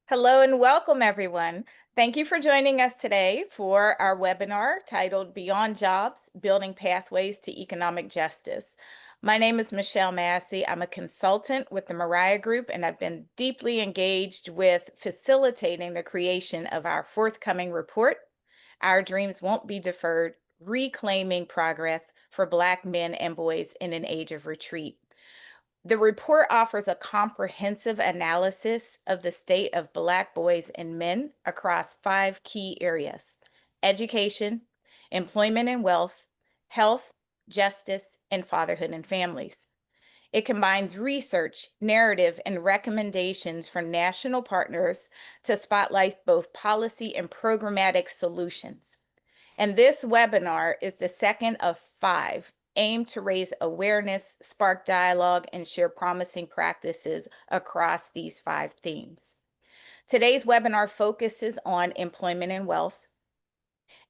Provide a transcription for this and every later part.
Hello and welcome, everyone. Thank you for joining us today for our webinar titled Beyond Jobs, Building Pathways to Economic Justice. My name is Michelle Massie. I'm a consultant with the Moriah Group, and I've been deeply engaged with facilitating the creation of our forthcoming report, Our Dreams Won't Be Deferred, Reclaiming Progress for Black Men and Boys in an Age of Retreat. The report offers a comprehensive analysis of the state of Black boys and men across 5 key areas: education, employment and wealth, health, justice, and fatherhood and families. It combines research, narrative, and recommendations from national partners to spotlight both policy and programmatic solutions. And this webinar is the second of 5 aimed to raise awareness, spark dialogue, and share promising practices across these 5 themes. Today's webinar focuses on employment and wealth.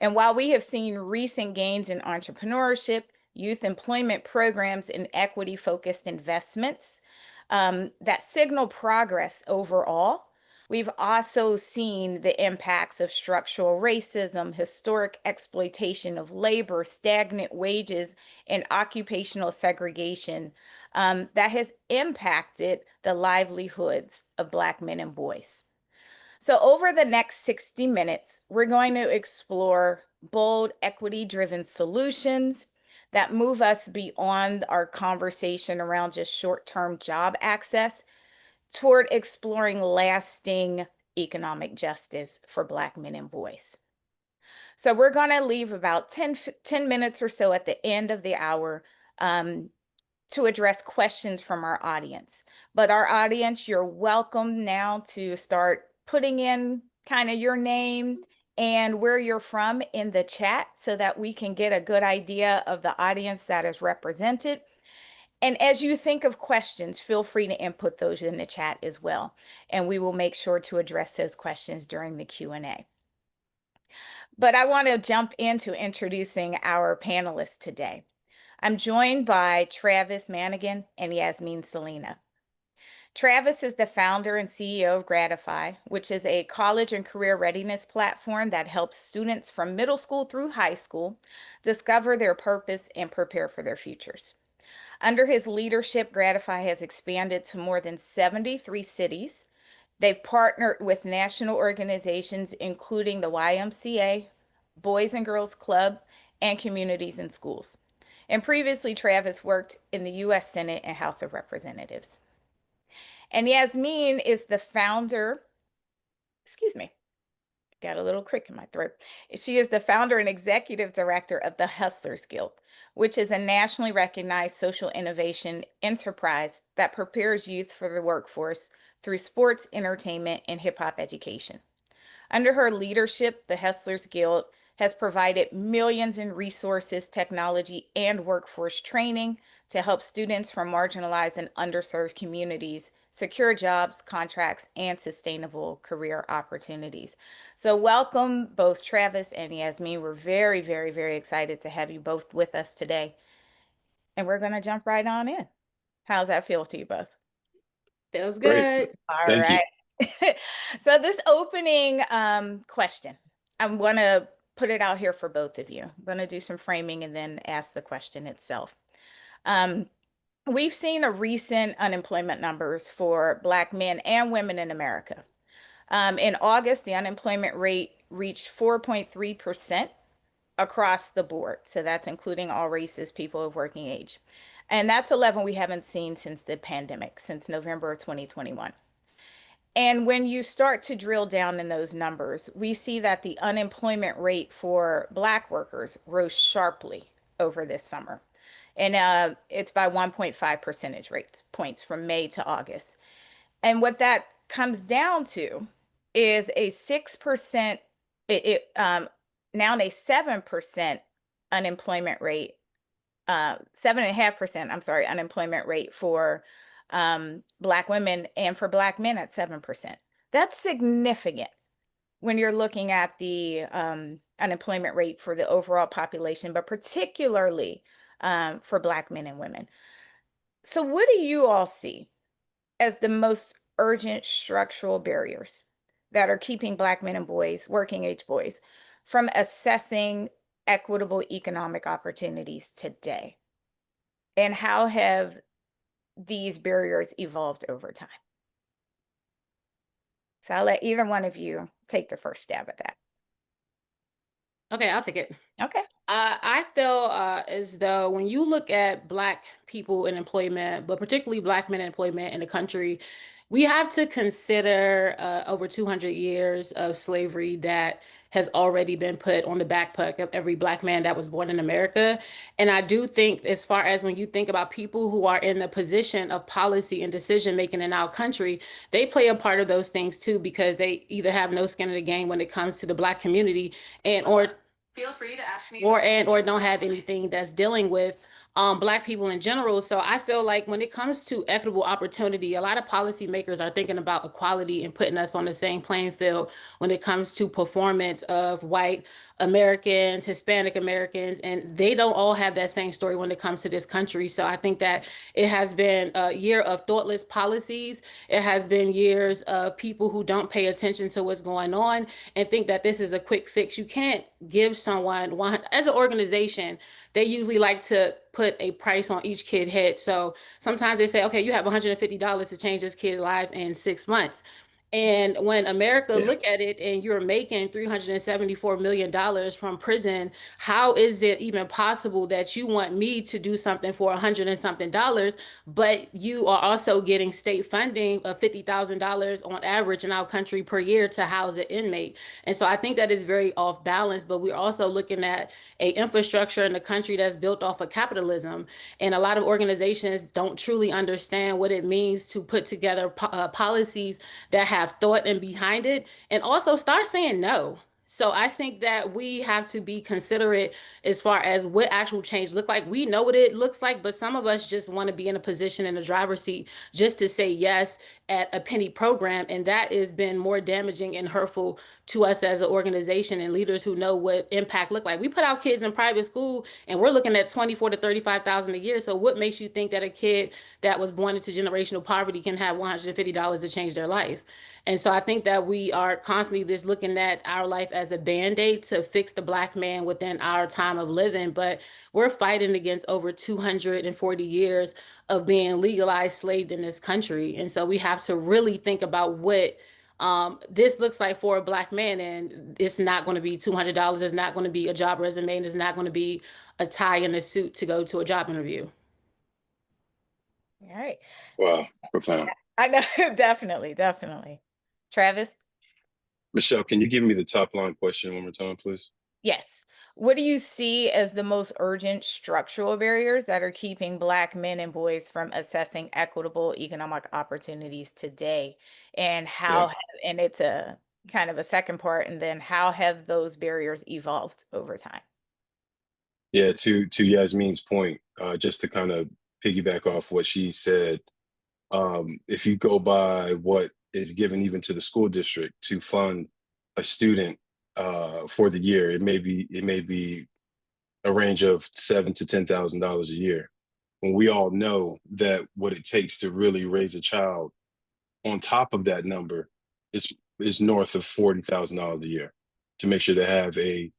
And while we have seen recent gains in entrepreneurship, youth employment programs, and equity-focused investments that signal progress overall, we've also seen the impacts of structural racism, historic exploitation of labor, stagnant wages, and occupational segregation that has impacted the livelihoods of Black men and boys. So over the next 60 minutes, we're going to explore bold, equity-driven solutions that move us beyond our conversation around just short-term job access toward exploring lasting economic justice for Black men and boys. So we're going to leave about 10 minutes or so at the end of the hour to address questions from our audience. But our audience, you're welcome now to start putting in kind of your name and where you're from in the chat so that we can get a good idea of the audience that is represented. And as you think of questions, feel free to input those in the chat as well. And we will make sure to address those questions during the Q&A. But I want to jump into introducing our panelists today. I'm joined by Travis Manigan and Yasmin Salina. Travis is the founder and CEO of GRADIFY, which is a college and career readiness platform that helps students from middle school through high school discover their purpose and prepare for their futures. Under his leadership, GRADIFY has expanded to more than 73 cities. They've partnered with national organizations, including the YMCA, Boys and Girls Club, and communities and schools. And previously, Travis worked in the U.S. Senate and House of Representatives. And Yasmin is the founder, got a little crick in my throat. She is the founder and executive director of the Hustlers Guild, which is a nationally recognized social innovation enterprise that prepares youth for the workforce through sports, entertainment, and hip hop education. Under her leadership, the Hustlers Guild has provided millions in resources, technology, and workforce training to help students from marginalized and underserved communities secure jobs, contracts, and sustainable career opportunities. So welcome both Travis and Yasmin. We're very, very, very excited to have you both with us today. And we're going to jump right on in. How's that feel to you both? Feels Great. good. All Thank you. right. So this opening question, I'm going to put it out here for both of you. I'm going to do some framing and then ask the question itself. We've seen a recent unemployment numbers for Black men and women in America. In August, the unemployment rate reached 4.3% across the board. So that's including all races, people of working age. And that's a level we haven't seen since the pandemic, since November of 2021. And when you start to drill down in those numbers, we see that the unemployment rate for Black workers rose sharply over this summer. And it's by 1.5 percentage points from May to August. And what that comes down to is a 6%, now a 7% unemployment rate, 7.5%, I'm sorry, unemployment rate for Black women, and for Black men at 7%. That's significant when you're looking at the unemployment rate for the overall population, but particularly for Black men and women. So what do you all see as the most urgent structural barriers that are keeping Black men and boys, working age boys, from accessing equitable economic opportunities today? And how have these barriers evolved over time? So I'll let either one of you take the first stab at that. Okay, I'll take it. Okay. I feel as though when you look at Black people in employment, but particularly Black men in employment in the country, we have to consider over 200 years of slavery that has already been put on the backpack of every Black man that was born in America. And I do think, as far as when you think about people who are in the position of policy and decision making in our country, they play a part of those things too, because they either have no skin in the game when it comes to the Black community, and or feel free to ask me, or don't have anything that's dealing with Black people in general. So I feel like when it comes to equitable opportunity, a lot of policymakers are thinking about equality and putting us on the same playing field when it comes to performance of white Americans, Hispanic Americans, and they don't all have that same story when it comes to this country. So I think that it has been a year of thoughtless policies. It has been years of people who don't pay attention to what's going on and think that this is a quick fix. You can't give someone one, as an organization, they usually like to put a price on each kid head. So sometimes they say, okay, you have $150 to change this kid's life in 6 months. And when America look at it and you're making $374 million from prison, how is it even possible that you want me to do something for $100 and something, but you are also getting state funding of $50,000 on average in our country per year to house an inmate? And so I think that is very off balance, but we're also looking at a infrastructure in the country that's built off of capitalism. And a lot of organizations don't truly understand what it means to put together policies that have thought and behind it, and also start saying no. So I think that we have to be considerate as far as what actual change look like. We know what it looks like, but some of us just want to be in a position in the driver's seat just to say yes at a penny program. And that has been more damaging and hurtful to us as an organization and leaders who know what impact look like. We put our kids in private school and we're looking at 24 to 35,000 a year. So what makes you think that a kid that was born into generational poverty can have $150 to change their life? And so I think that we are constantly just looking at our life as a band-aid to fix the Black man within our time of living. But we're fighting against over 240 years of being legalized slave in this country. And so we have to really think about what this looks like for a Black man. And it's not going to be $200. It's not going to be a job resume. And it's not going to be a tie and a suit to go to a job interview. All right. Wow, profound. I know, definitely, definitely. Travis? Michelle, can you give me the top line question one more time, please? Yes. What do you see as the most urgent structural barriers that are keeping Black men and boys from assessing equitable economic opportunities today? And Yeah. and it's a kind of a second part, and then how have those barriers evolved over time? Yeah, to Yasmin's point, just to kind of piggyback off what she said, if you go by what is given even to the school district to fund a student for the year, it may be a range of $7,000 to $10,000 a year. When we all know that what it takes to really raise a child on top of that number is is north of $40,000 a year to make sure they have a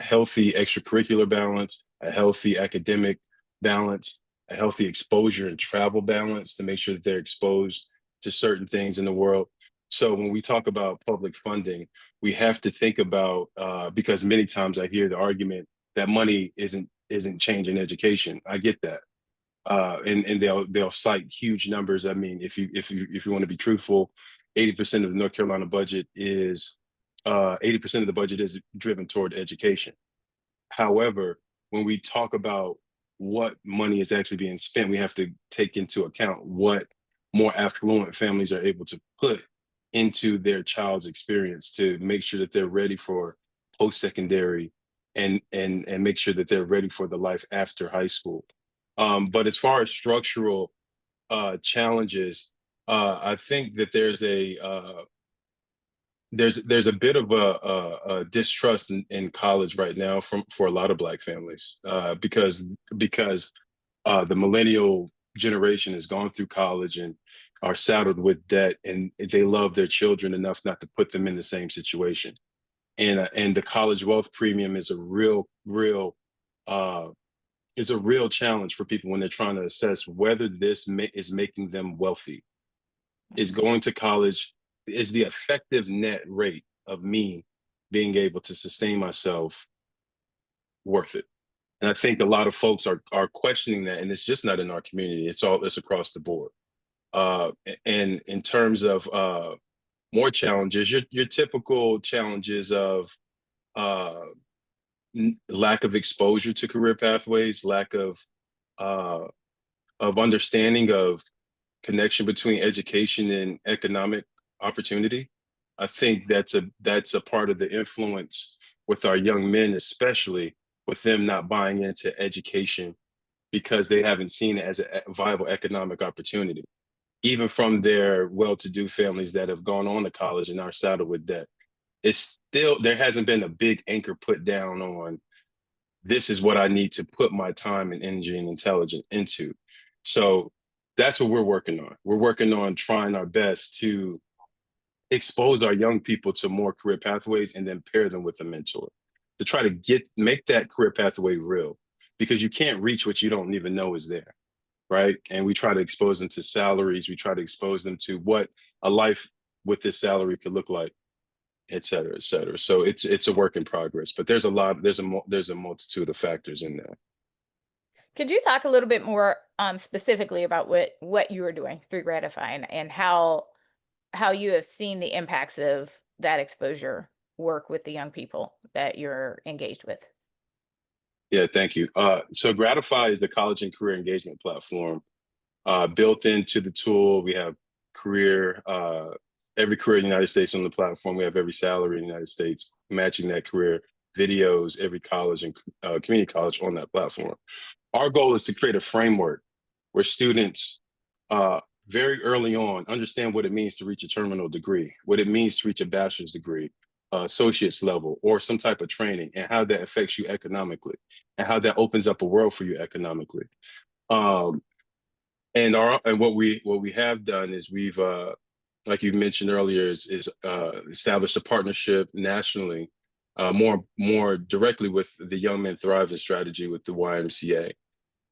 healthy extracurricular balance, a healthy academic balance, a healthy exposure and travel balance to make sure that they're exposed to certain things in the world. So when we talk about public funding, we have to think about because many times I hear the argument that money isn't changing education. I get that, and they'll cite huge numbers. I mean, if you want to be truthful, 80% of the North Carolina budget is 80% of the budget is driven toward education. However, when we talk about what money is actually being spent, we have to take into account what more affluent families are able to put into their child's experience to make sure that they're ready for post-secondary and make sure that they're ready for the life after high school. But as far as structural challenges, I think that there's a bit of a distrust in college right now for a lot of Black families because the millennial generation has gone through college and are saddled with debt, and they love their children enough not to put them in the same situation. And the college wealth premium is a uh, real challenge for people when they're trying to assess whether this is making them wealthy. Is going to college, is the effective net rate of me being able to sustain myself worth it? And I think a lot of folks are questioning that, and it's just not in our community. It's across the board. And in terms of more challenges, your typical challenges of uh, lack of exposure to career pathways, lack uh, of understanding of connection between education and economic opportunity. I think that's a part of the influence with our young men, especially with them not buying into education because they haven't seen it as a viable economic opportunity, even from their well-to-do families that have gone on to college and are saddled with debt. It's still, there hasn't been a big anchor put down on this is what I need to put my time and energy and intelligence into. So that's what we're working on. We're working on trying our best to expose our young people to more career pathways and then pair them with a mentor to try to make that career pathway real, because you can't reach what you don't even know is there, right? And we try to expose them to salaries. We try to expose them to what a life with this salary could look like, et cetera, et cetera. So it's a work in progress, but there's a multitude of factors in there. Could you talk a little bit more specifically about what you are doing through GRADIFY and how you have seen the impacts of that exposure work with the young people that you're engaged with? Yeah, thank you. So GRADIFY is the college and career engagement platform. Built into the tool, we have every career in the United States on the platform. We have every salary in the United States matching that career, videos, every college and community college on that platform. Our goal is to create a framework where students very early on understand what it means to reach a terminal degree, what it means to reach a bachelor's degree, associate's level, or some type of training, and how that affects you economically, and how that opens up a world for you economically. And what we have done is we've like you mentioned earlier is established a partnership nationally, more directly with the Young Men Thriving strategy with the YMCA.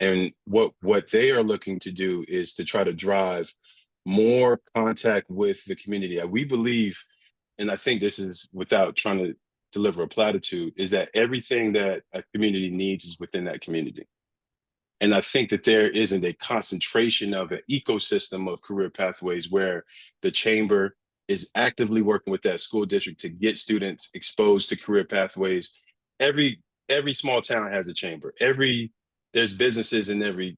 And what they are looking to do is to try to drive more contact with the community. We believe, and I think this is without trying to deliver a platitude, is that everything that a community needs is within that community. And I think that there isn't a concentration of an ecosystem of career pathways where the chamber is actively working with that school district to get students exposed to career pathways. Every small town has a chamber. There's businesses in every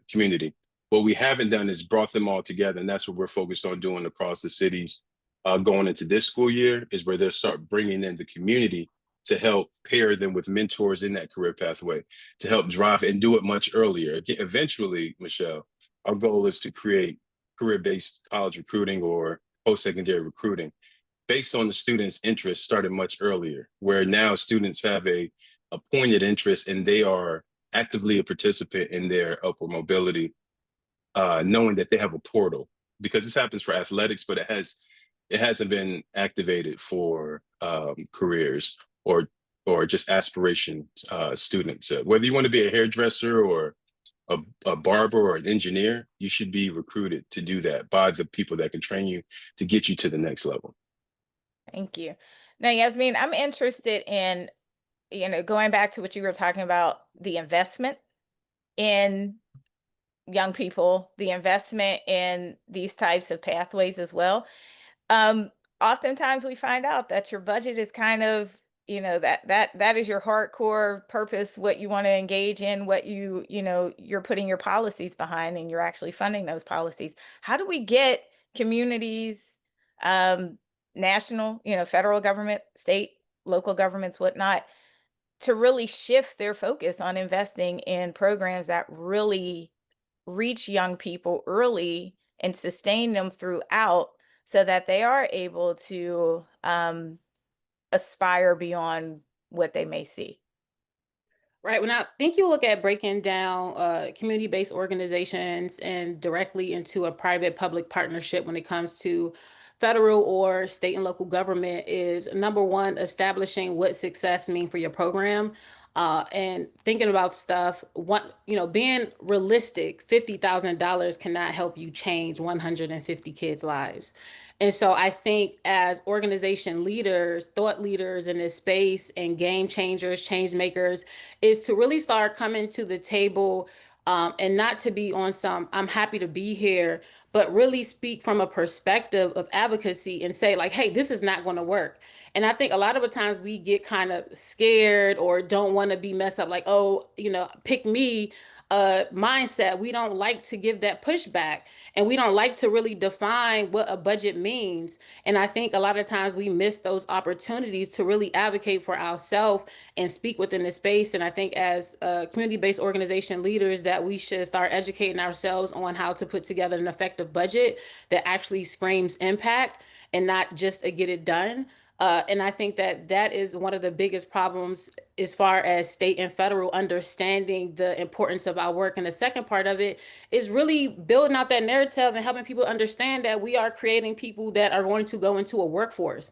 community. What we haven't done is brought them all together, and that's what we're focused on doing across the cities. Going into this school year is where they'll start bringing in the community to help pair them with mentors in that career pathway, to help drive and do it much earlier. Eventually, Michelle, our goal is to create career-based college recruiting or post-secondary recruiting based on the students' interest started much earlier, where now students have a pointed interest and they are actively a participant in their upward mobility, knowing that they have a portal. Because this happens for athletics, but it hasn't been activated for careers or just aspiration students. Whether you want to be a hairdresser or a barber or an engineer, you should be recruited to do that by the people that can train you to get you to the next level. Thank you. Now, Yasmin, I'm interested in, going back to what you were talking about, the investment in young people, the investment in these types of pathways as well. Oftentimes we find out that your budget is kind of, that is your hardcore purpose, what you want to engage in, what you're putting your policies behind, and you're actually funding those policies. How do we get communities, national, federal government, state, local governments, whatnot, to really shift their focus on investing in programs that really reach young people early and sustain them throughout, so that they are able to aspire beyond what they may see? Right. When I think you look at breaking down community-based organizations and directly into a private-public partnership when it comes to federal or state and local government is number one, establishing what success mean for your program. And thinking about stuff, being realistic, $50,000 cannot help you change 150 kids' lives. And so I think as organization leaders, thought leaders in this space and game changers, change makers, is to really start coming to the table and not to be on some, I'm happy to be here, but really speak from a perspective of advocacy and say, like, hey, this is not going to work. And I think a lot of the times we get kind of scared or don't want to be messed up, like, oh, pick me mindset. We don't like to give that pushback and we don't like to really define what a budget means. And I think a lot of times we miss those opportunities to really advocate for ourselves and speak within the space. And I think as community-based organization leaders that we should start educating ourselves on how to put together an effective budget that actually screams impact and not just a get it done. And I think that that is one of the biggest problems as far as state and federal understanding the importance of our work. And the second part of it is really building out that narrative and helping people understand that we are creating people that are going to go into a workforce.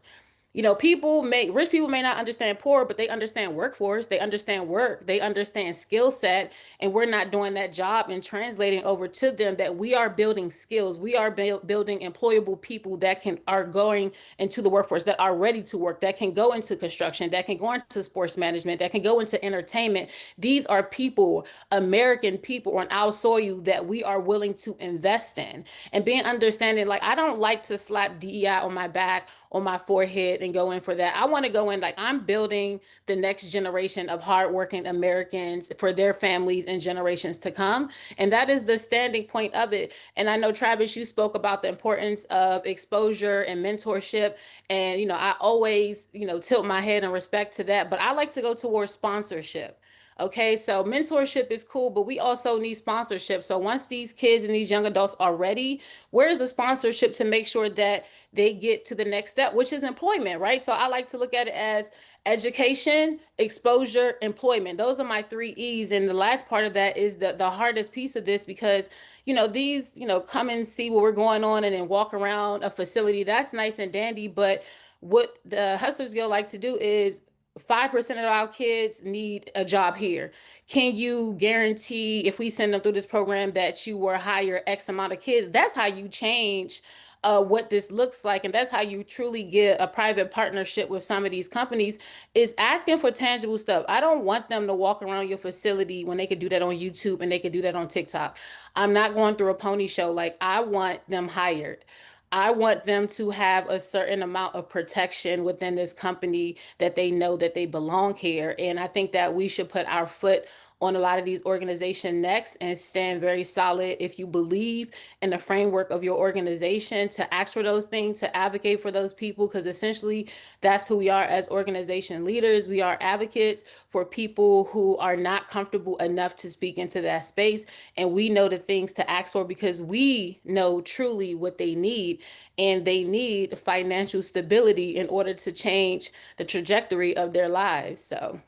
Rich people may not understand poor, but they understand workforce, they understand work, they understand skill set, and we're not doing that job and translating over to them that we are building skills. We are building employable people that are going into the workforce, that are ready to work, that can go into construction, that can go into sports management, that can go into entertainment. These are people, American people on our soil that we are willing to invest in. And being understanding, like, I don't like to slap DEI on my back, on my forehead and go in for that. I want to go in like I'm building the next generation of hardworking Americans for their families and generations to come. And that is the standing point of it. And I know, Travis, you spoke about the importance of exposure and mentorship. And, I always, tilt my head in respect to that. But I like to go towards sponsorship. Okay, so mentorship is cool, but we also need sponsorship. So once these kids and these young adults are ready, where's the sponsorship to make sure that they get to the next step, which is employment, right? So I like to look at it as education, exposure, employment. Those are my three E's. And the last part of that is the hardest piece of this because, come and see what we're going on and then walk around a facility. That's nice and dandy. But what the Hustlers Guild like to do is 5% of our kids need a job here. Can you guarantee if we send them through this program that you will hire X amount of kids? That's how you change what this looks like. And that's how you truly get a private partnership with some of these companies is asking for tangible stuff. I don't want them to walk around your facility when they could do that on YouTube and they could do that on TikTok. I'm not going through a pony show. Like, I want them hired. I want them to have a certain amount of protection within this company that they know that they belong here. And I think that we should put our foot on a lot of these organization necks and stand very solid if you believe in the framework of your organization to ask for those things, to advocate for those people, because essentially that's who we are as organization leaders. We are advocates for people who are not comfortable enough to speak into that space. And we know the things to ask for because we know truly what they need. And they need financial stability in order to change the trajectory of their lives. So.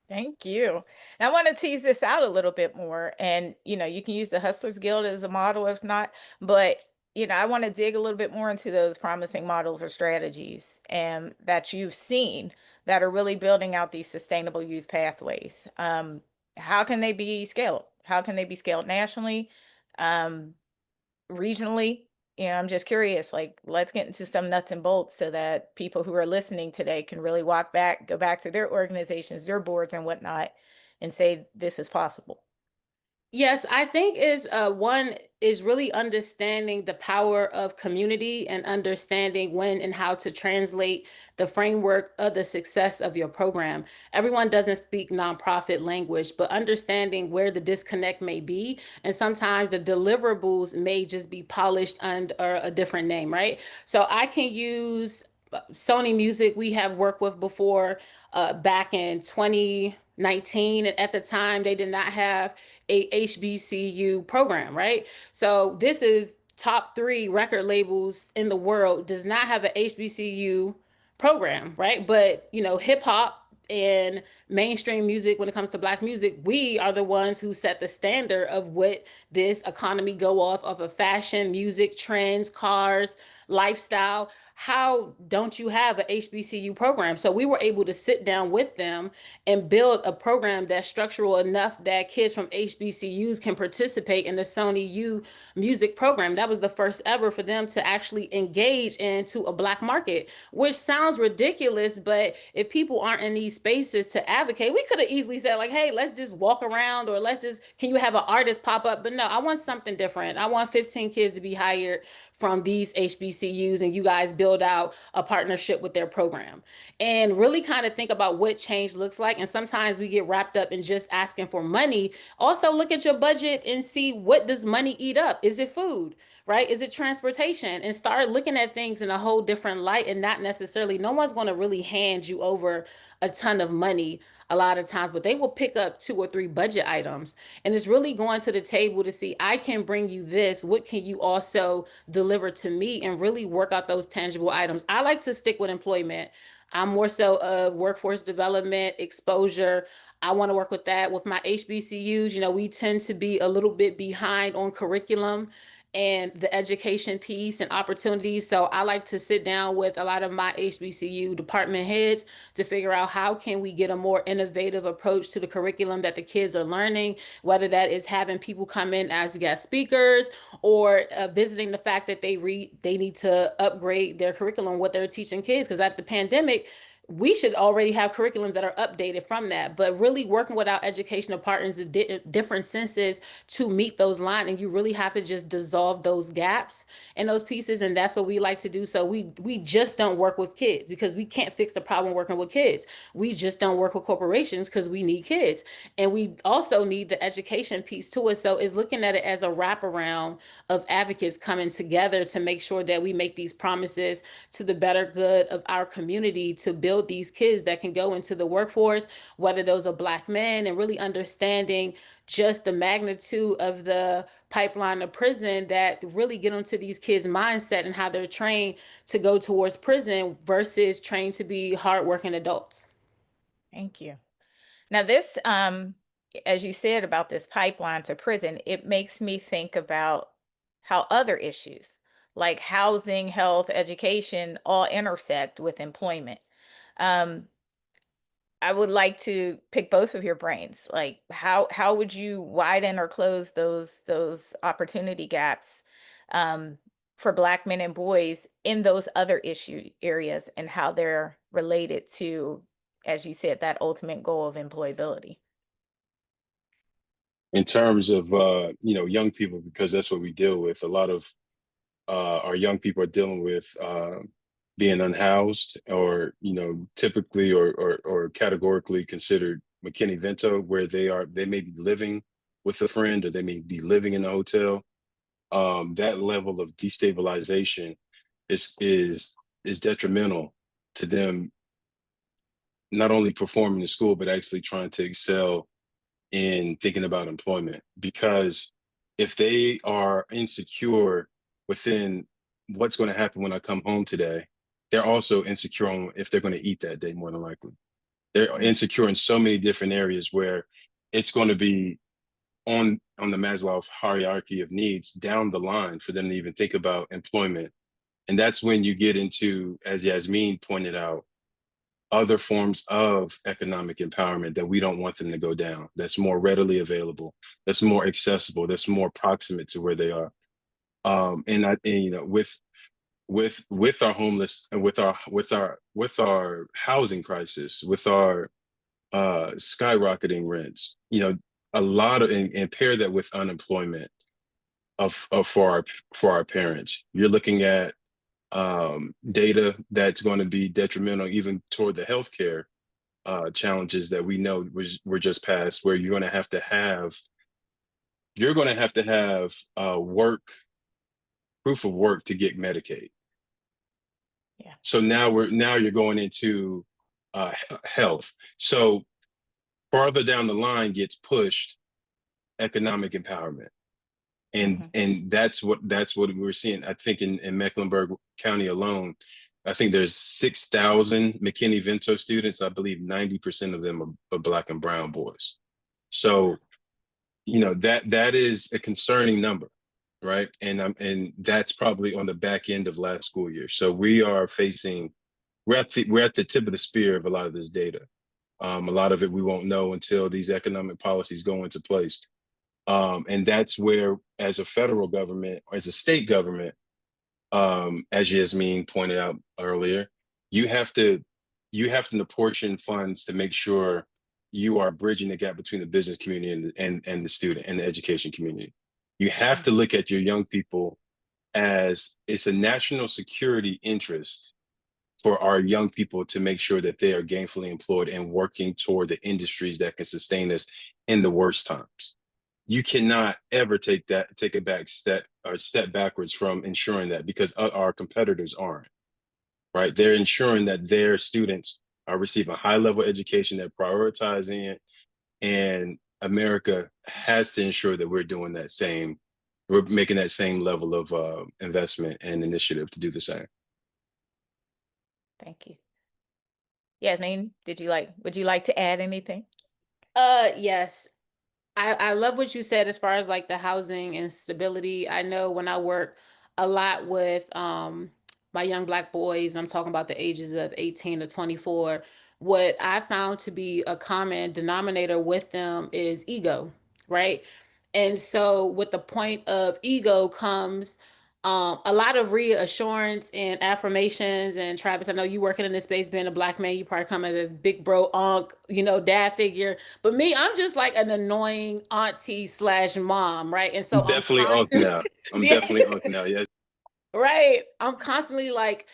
Thank you. And I want to tease this out a little bit more. And, you can use the Hustlers Guild as a model if not, but, I want to dig a little bit more into those promising models or strategies and that you've seen that are really building out these sustainable youth pathways. How can they be scaled? How can they be scaled nationally, regionally? I'm just curious, like, let's get into some nuts and bolts so that people who are listening today can really go back to their organizations, their boards and whatnot, and say this is possible. Yes, I think is one is really understanding the power of community and understanding when and how to translate the framework of the success of your program. Everyone doesn't speak nonprofit language, but understanding where the disconnect may be. And sometimes the deliverables may just be polished under a different name, right? So I can use Sony Music we have worked with before back in 2019. And at the time, they did not have a HBCU program, right? So this is top 3 record labels in the world does not have a HBCU program, right? But hip hop in mainstream music, when it comes to Black music, we are the ones who set the standard of what this economy go off of fashion, music, trends, cars, lifestyle. How don't you have a HBCU program? So we were able to sit down with them and build a program that's structural enough that kids from HBCUs can participate in the Sony U music program. That was the first ever for them to actually engage into a Black market, which sounds ridiculous, but if people aren't in these spaces to advocate, we could have easily said like, hey, let's just walk around, or let's just, can you have an artist pop up? But no, I want something different. I want 15 kids to be hired from these HBCUs, and you guys build out a partnership with their program and really kind of think about what change looks like. And sometimes we get wrapped up in just asking for money. Also look at your budget and see, what does money eat up? Is it food? Right? Is it transportation? And start looking at things in a whole different light, and not necessarily, no one's going to really hand you over a ton of money a lot of times, but they will pick up 2 or 3 budget items. And it's really going to the table to see, I can bring you this. What can you also deliver to me? And really work out those tangible items. I like to stick with employment. I'm more so of workforce development, exposure. I want to work with that with my HBCUs. You know, we tend to be a little bit behind on curriculum and the education piece and opportunities. So I like to sit down with a lot of my HBCU department heads to figure out, how can we get a more innovative approach to the curriculum that the kids are learning, whether that is having people come in as guest speakers, or visiting the fact that they need to upgrade their curriculum, what they're teaching kids. Because at the pandemic, we should already have curriculums that are updated from that, but really working with our educational partners in different senses to meet those lines. And you really have to just dissolve those gaps and those pieces. And that's what we like to do. So we just don't work with kids because we can't fix the problem working with kids. We just don't work with corporations because we need kids. And we also need the education piece to it. So it's looking at it as a wraparound of advocates coming together to make sure that we make these promises to the better good of our community, to build these kids that can go into the workforce, whether those are Black men, and really understanding just the magnitude of the pipeline of prison, that really get into these kids' mindset and how they're trained to go towards prison versus trained to be hardworking adults. Thank you. Now this, as you said about this pipeline to prison, it makes me think about how other issues like housing, health, education all intersect with employment. Um, I would like to pick both of your brains. Like how would you widen or close those opportunity gaps for Black men and boys in those other issue areas, and how they're related to, as you said, that ultimate goal of employability? In terms of young people, because that's what we deal with. A lot of our young people are dealing with being unhoused, or typically or categorically considered McKinney-Vento, where they may be living with a friend, or they may be living in a hotel. That level of destabilization is detrimental to them, not only performing in school, but actually trying to excel in thinking about employment. Because if they are insecure within what's going to happen when I come home today, they're also insecure on if they're going to eat that day, more than likely. They're insecure in so many different areas, where it's going to be on the Maslow hierarchy of needs down the line for them to even think about employment. And that's when you get into, as Yasmin pointed out, other forms of economic empowerment that we don't want them to go down, that's more readily available, that's more accessible, that's more proximate to where they are. With our homeless, and with our housing crisis, with our skyrocketing rents, a lot of, and pair that with unemployment of for our parents, you're looking at data that's going to be detrimental even toward the healthcare challenges that we know were just passed, where you're going to have work proof of work to get Medicaid. Yeah. So now you're going into health. So farther down the line gets pushed economic empowerment. And that's what we're seeing. I think in Mecklenburg County alone, I think there's 6,000 McKinney-Vento students. I believe 90% of them are Black and brown boys. So, that is a concerning number, right? And that's probably on the back end of last school year. So we're at the tip of the spear of a lot of this data. A lot of it we won't know until these economic policies go into place. And that's where, as a federal government, or as a state government, as Yasmin pointed out earlier, you have to apportion funds to make sure you are bridging the gap between the business community and the student and the education community. You have to look at your young people as it's a national security interest for our young people to make sure that they are gainfully employed and working toward the industries that can sustain us in the worst times. You cannot ever take a back step or step backwards from ensuring that, because our competitors aren't, right? They're ensuring that their students are receiving a high level education, they're prioritizing it, and America has to ensure that we're making that same level of investment and initiative to do the same. Thank you. Yasmin, would you like to add anything? Yes. I love what you said as far as like the housing and stability. I know when I work a lot with my young Black boys, I'm talking about the ages of 18 to 24, what I found to be a common denominator with them is ego, right? And so with the point of ego comes a lot of reassurance and affirmations. And Travis, I know you working in this space, being a Black man, you probably come as this big bro, unc, dad figure. But me, I'm just like an annoying auntie slash mom, right? And so I'm I'm definitely unk constantly, now. I'm yeah, definitely unk now. Yes. right. I'm constantly like,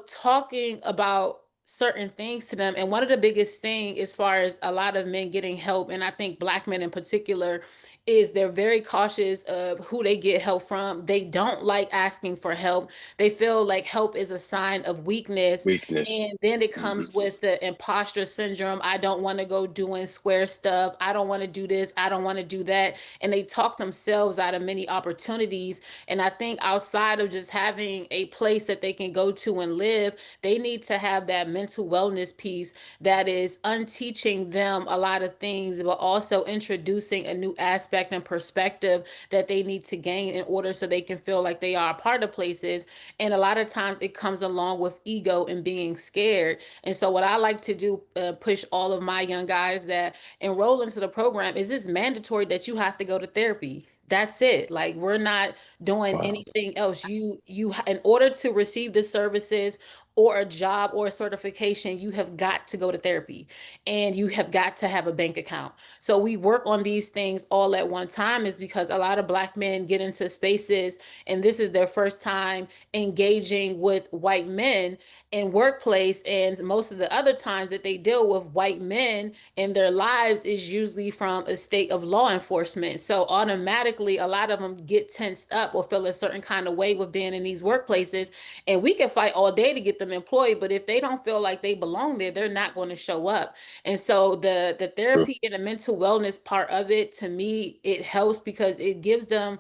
talking about certain things to them. And one of the biggest thing as far as a lot of men getting help, and I think Black men in particular, is they're very cautious of who they get help from. They don't like asking for help. They feel like help is a sign of weakness. Weakness. And then it Hmm. comes with the imposter syndrome. I don't want to go doing square stuff. I don't want to do this. I don't want to do that. And they talk themselves out of many opportunities. And I think outside of just having a place that they can go to and live, they need to have that mental wellness piece that is unteaching them a lot of things, but also introducing a new aspect and perspective that they need to gain in order so they can feel like they are a part of places. And a lot of times it comes along with ego and being scared. And so what I like to do, push all of my young guys that enroll into the program, is it's mandatory that you have to go to therapy. That's it. Like, we're not doing Wow. anything else. In order to receive the services or a job or a certification, you have got to go to therapy and you have got to have a bank account. So we work on these things all at one time, is because a lot of Black men get into spaces and this is their first time engaging with white men in workplace. And most of the other times that they deal with white men in their lives is usually from a state of law enforcement. So automatically a lot of them get tensed up or feel a certain kind of way with being in these workplaces. And we can fight all day to get them employed, but if they don't feel like they belong there, they're not going to show up. And so the True. therapy and the mental wellness part of it, to me, it helps because it gives them,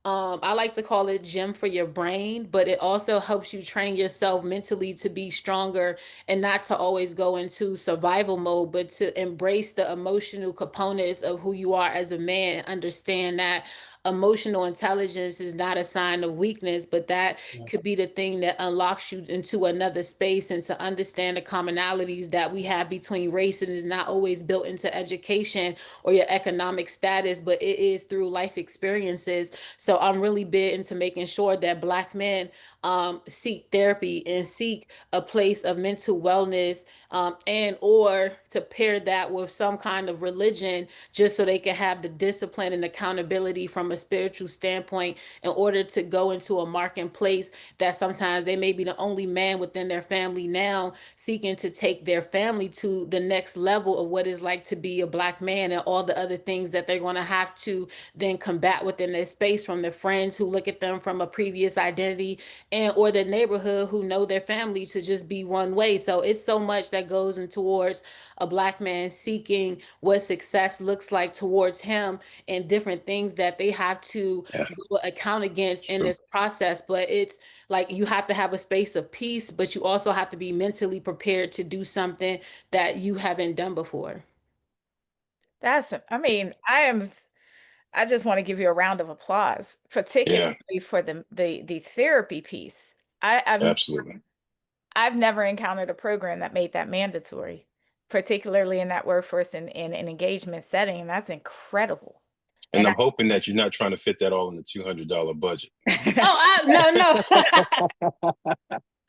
I like to call it gym for your brain, but it also helps you train yourself mentally to be stronger and not to always go into survival mode, but to embrace the emotional components of who you are as a man. Understand that emotional intelligence is not a sign of weakness, but that could be the thing that unlocks you into another space, and to understand the commonalities that we have between race, and is not always built into education or your economic status, but it is through life experiences. So I'm really big into making sure that Black men seek therapy and seek a place of mental wellness, and or to pair that with some kind of religion, just so they can have the discipline and accountability from a spiritual standpoint in order to go into a marketplace that sometimes they may be the only man within their family now, seeking to take their family to the next level of what it's like to be a Black man, and all the other things that they're going to have to then combat within their space, from their friends who look at them from a previous identity, and or their neighborhood who know their family to just be one way. So it's so much that that goes in towards a Black man seeking what success looks like towards him, and different things that they have to go account against in this process. But it's like you have to have a space of peace, but you also have to be mentally prepared to do something that you haven't done before. I mean, I just want to give you a round of applause, Yeah, particularly for the therapy piece. absolutely. I've never encountered a program that made that mandatory, particularly in that workforce and in an engagement setting. That's incredible. And And I'm hoping that you're not trying to fit that all in the $200 budget. No.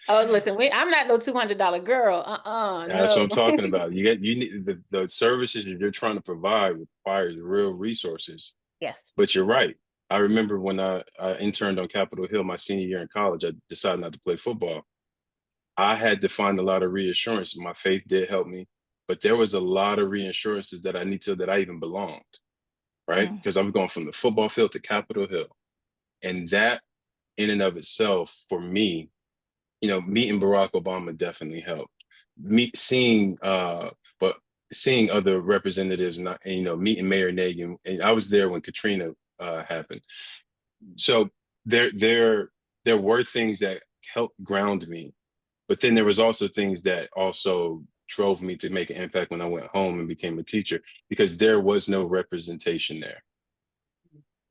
Oh, listen, I'm not no $200 girl. That's what No. I'm talking about. You need the services that you're trying to provide requires real resources. Yes. But you're right. I remember when I interned on Capitol Hill my senior year in college, I decided not to play football. I had to find a lot of reassurance. My faith did help me, but there was a lot of reassurances that I need to that I even belonged, right? Mm. Because I'm going from the football field to Capitol Hill. And that in and of itself, for me, meeting Barack Obama definitely helped. But seeing other representatives, not meeting Mayor Nagin, and I was there when Katrina happened. So there were things that helped ground me, but then there was also things that also drove me to make an impact when I went home and became a teacher, because there was no representation there.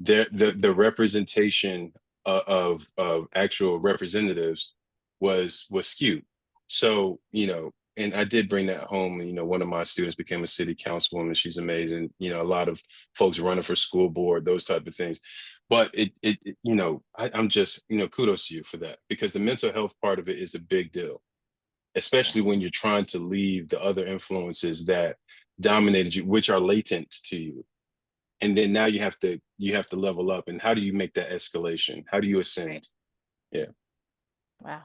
The representation of actual representatives was skewed. So, and I did bring that home. One of my students became a city councilwoman. She's amazing. A lot of folks running for school board, those type of things. But I'm just, kudos to you for that, because the mental health part of it is a big deal, especially when you're trying to leave the other influences that dominated you, which are latent to you. And then now you have to level up. And how do you make that escalation? How do you ascend? Right. Yeah. Wow.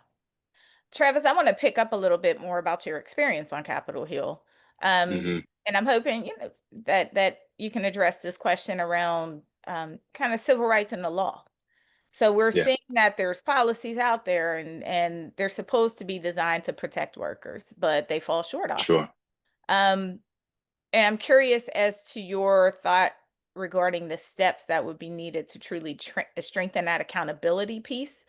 Travis, I want to pick up a little bit more about your experience on Capitol Hill. Hmm. And I'm hoping, that you can address this question around kind of civil rights and the law. So we're Yeah. seeing that there's policies out there and they're supposed to be designed to protect workers, but they fall short often. Sure. Um, and I'm curious as to your thought regarding the steps that would be needed to truly strengthen that accountability piece,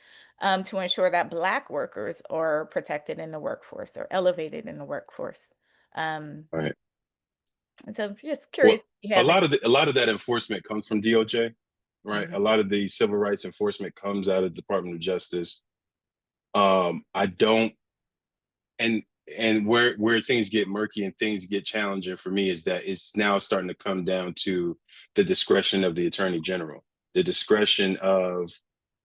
to ensure that Black workers are protected in the workforce or elevated in the workforce. Um, All right. and so just Well, curious if you a have it. lot of that enforcement comes from DOJ, right? Mhm. A lot of the civil rights enforcement comes out of the Department of Justice. I don't, and where things get murky and things get challenging for me is that it's now starting to come down to the discretion of the Attorney General, the discretion of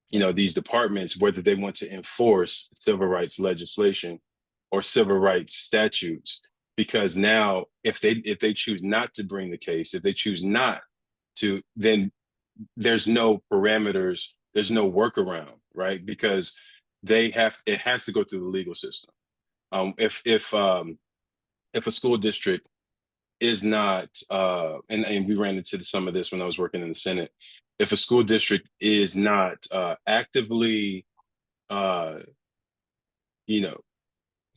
these departments, whether they want to enforce civil rights legislation or civil rights statutes. Because now if they choose not to bring the case, if they choose not to, then there's no parameters, there's no workaround, right? Because it has to go through the legal system. If a school district is not, and we ran into some of this when I was working in the Senate, if a school district is not actively, uh, you know,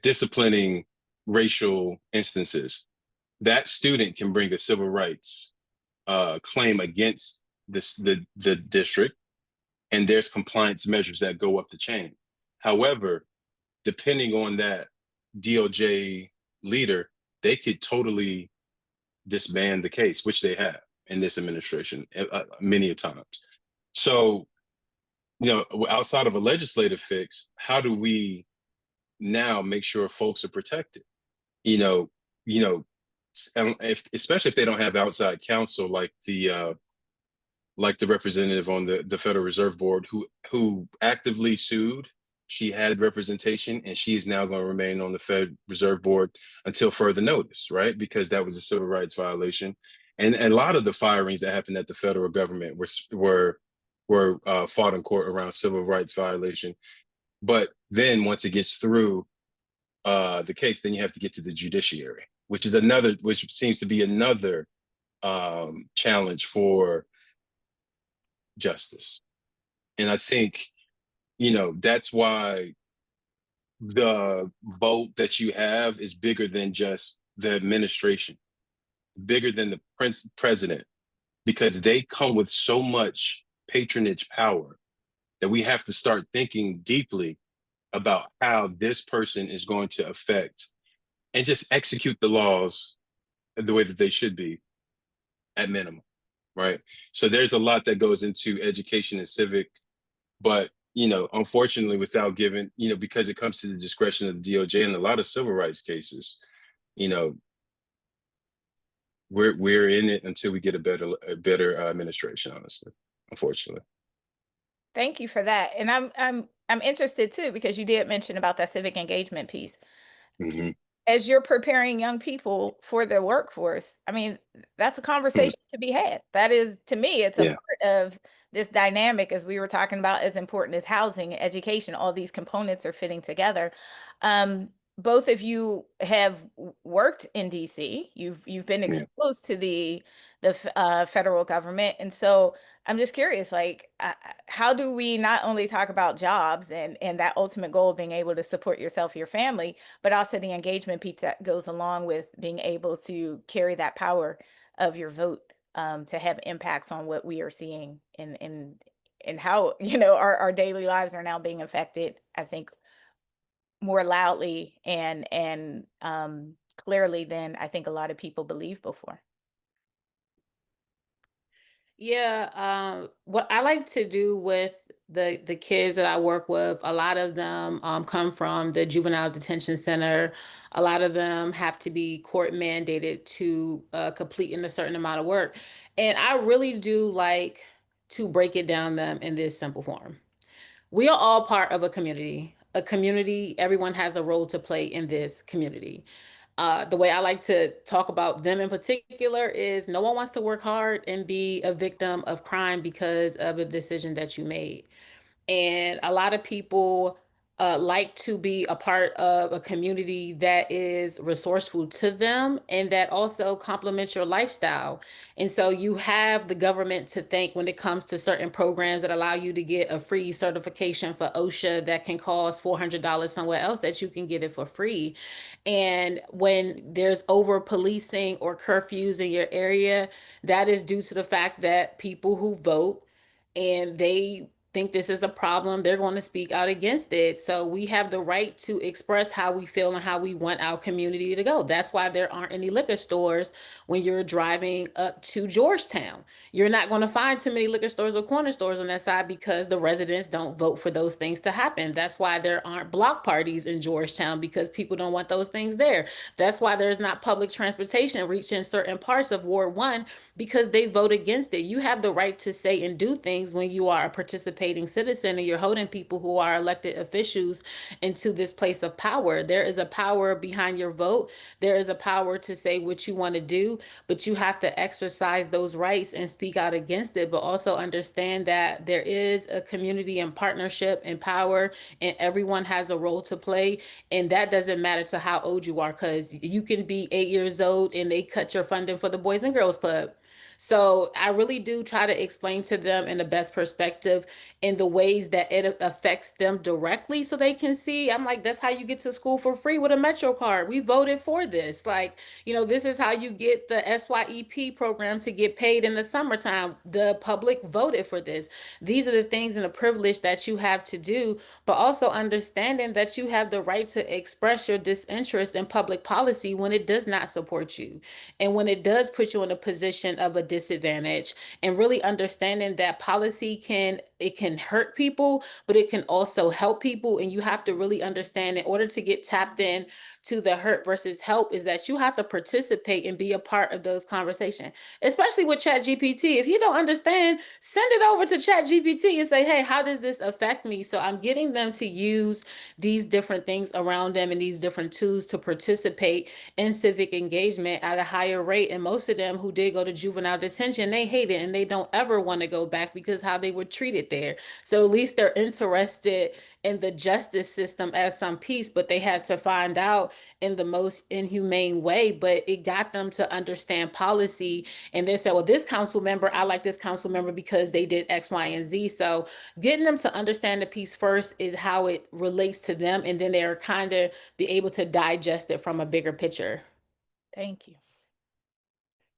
disciplining racial instances, that student can bring a civil rights claim against the district, and there's compliance measures that go up the chain. However, depending on that DOJ leader, they could totally disband the case, which they have in this administration many a times. So, outside of a legislative fix, how do we now make sure folks are protected? You know, you know, especially if they don't have outside counsel like the representative on the Federal Reserve Board who actively sued. She had representation, and she is now going to remain on the Fed Reserve Board until further notice, right? Because that was a civil rights violation, and a lot of the firings that happened at the federal government were fought in court around civil rights violation. But then once it gets through the case, then you have to get to the judiciary, which seems to be another challenge for justice. And I think, that's why the vote that you have is bigger than just the administration, bigger than the president, because they come with so much patronage power that we have to start thinking deeply about how this person is going to affect and just execute the laws the way that they should be at minimum, right? So there's a lot that goes into education and civic, but unfortunately, without giving, because it comes to the discretion of the DOJ and a lot of civil rights cases, you know, we're in it until we get a better administration, honestly, unfortunately. Thank you for that. And I'm interested too, because you did mention about that civic engagement piece. Mm-hmm. As you're preparing young people for the workforce, I mean, that's a conversation to be had. That is, to me, it's a Yeah. part of this dynamic, as we were talking about, as important as housing, education, all these components are fitting together. Both of you have worked in DC. You've been Yeah. exposed to the federal government, and so I'm just curious, like, how do we not only talk about jobs and that ultimate goal of being able to support yourself, your family, but also the engagement piece that goes along with being able to carry that power of your vote, to have impacts on what we are seeing and how, our daily lives are now being affected, I think, more loudly and clearly than I think a lot of people believed before. Yeah, what I like to do with the kids that I work with, a lot of them come from the juvenile detention center. A lot of them have to be court mandated to complete in a certain amount of work, and I really do like to break it down them in this simple form. We are all part of a community. A community, everyone has a role to play in this community. The way I like to talk about them in particular is no one wants to work hard and be a victim of crime because of a decision that you made. And a lot of people like to be a part of a community that is resourceful to them and that also complements your lifestyle. And so you have the government to thank when it comes to certain programs that allow you to get a free certification for OSHA that can cost $400 somewhere else, that you can get it for free. And when there's over policing or curfews in your area, that is due to the fact that people who vote and they think this is a problem, they're going to speak out against it. So we have the right to express how we feel and how we want our community to go. That's why there aren't any liquor stores when you're driving up to Georgetown. You're not going to find too many liquor stores or corner stores on that side because the residents don't vote for those things to happen. That's why there aren't block parties in Georgetown, because people don't want those things there. That's why there's not public transportation reaching certain parts of Ward 1, because they vote against it. You have the right to say and do things when you are a participating citizen and you're holding people who are elected officials into this place of power. There is a power behind your vote. There is a power to say what you want to do, but you have to exercise those rights and speak out against it, but also understand that there is a community and partnership and power, and everyone has a role to play. And that doesn't matter to how old you are, because you can be 8 years old and they cut your funding for the Boys and Girls Club. So I really do try to explain to them in the best perspective in the ways that it affects them directly so they can see. I'm like, that's how you get to school for free with a Metro card. We voted for this. Like, this is how you get the SYEP program to get paid in the summertime. The public voted for this. These are the things and the privilege that you have to do, but also understanding that you have the right to express your disinterest in public policy when it does not support you and when it does put you in a position of a disadvantage, and really understanding that policy can hurt people, but it can also help people. And you have to really understand, in order to get tapped in to the hurt versus help, is that you have to participate and be a part of those conversations, especially with Chat GPT. If you don't understand, send it over to Chat GPT and say, hey, how does this affect me? So I'm getting them to use these different things around them and these different tools to participate in civic engagement at a higher rate. And most of them who did go to juvenile detention, they hate it and they don't ever want to go back because how they were treated. get there. So at least they're interested in the justice system as some piece, but they had to find out in the most inhumane way. But it got them to understand policy and then say, well, this council member, I like this council member because they did X, Y, and Z. So getting them to understand the piece first is how it relates to them. And then they're kind of be able to digest it from a bigger picture. Thank you.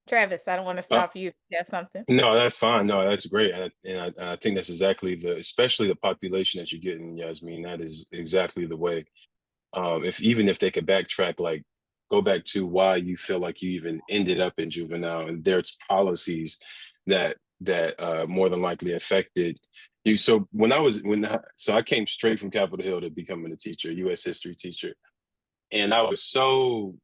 Travis, I don't want to stop you. You have something? No, that's fine. No, that's great. I think that's exactly especially the population that you're getting, Yasmin, that is exactly the way. If they could backtrack, like go back to why you feel like you even ended up in juvenile, and there's policies that more than likely affected you. So so I came straight from Capitol Hill to becoming a teacher, U.S. history teacher, and I was so